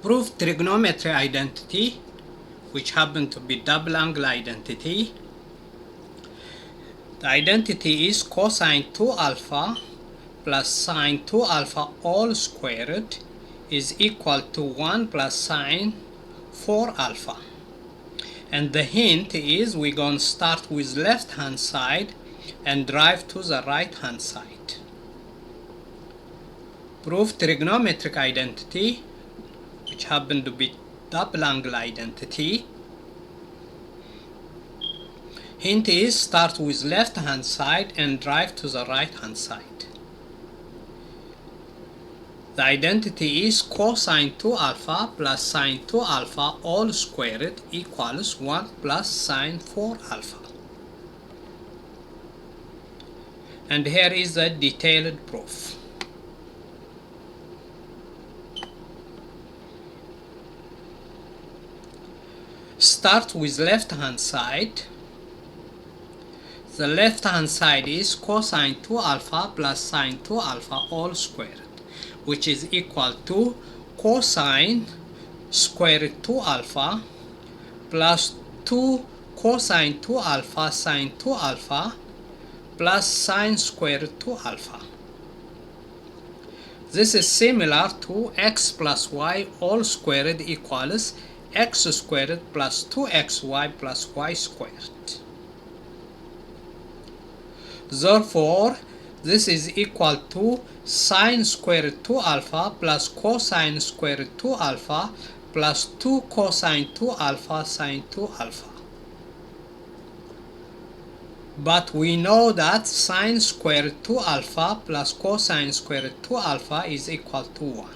Prove trigonometry identity, which happen to be double angle identity. The identity is cosine 2 alpha plus sine 2 alpha all squared is equal to 1 plus sine 4 alpha. And the hint is we're going to start with left hand side and drive to the right hand side. Prove trigonometric identity, which happen to be double angle identity. Hint is start with left hand side and drive to the right hand side. The identity is cosine 2 alpha plus sine 2 alpha all squared equals 1 plus sine 4 alpha. And here is the detailed proof. Start with left hand side. The left hand side is cosine 2 alpha plus sine 2 alpha all squared, which is equal to cosine square 2 alpha plus 2 cosine 2 alpha sine 2 alpha plus sine square 2 alpha. This is similar to x plus y all squared equals x squared plus 2xy plus y squared. Therefore, this is equal to sine square 2 alpha plus cosine square 2 alpha plus 2 cosine 2 alpha sine 2 alpha. But we know that sine square 2 alpha plus cosine square 2 alpha is equal to 1.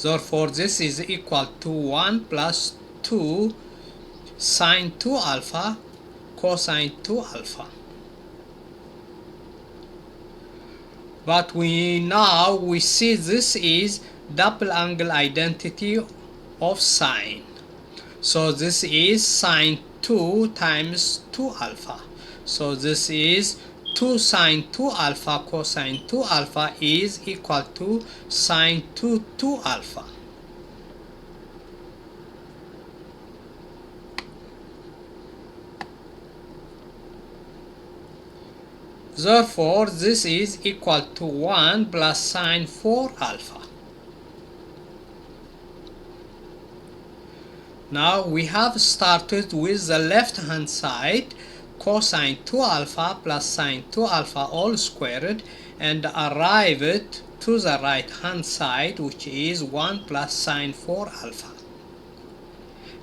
Therefore, this is equal to 1 plus 2 sine 2 alpha cosine 2 alpha. But we see this is double angle identity of sine. So this is sine 2 times 2 alpha. So this is 2 sine 2 alpha cosine 2 alpha is equal to sine 2 alpha. Therefore, this is equal to 1 plus sine 4 alpha. Now we have started with the left hand side, cosine 2 alpha plus sine 2 alpha all squared, and arrived to the right hand side, which is 1 plus sine 4 alpha.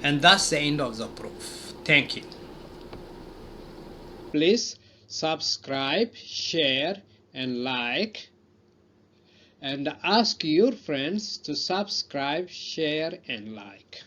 And that's the end of the proof. Thank you. Please subscribe, share, and like, and ask your friends to subscribe, share, and like.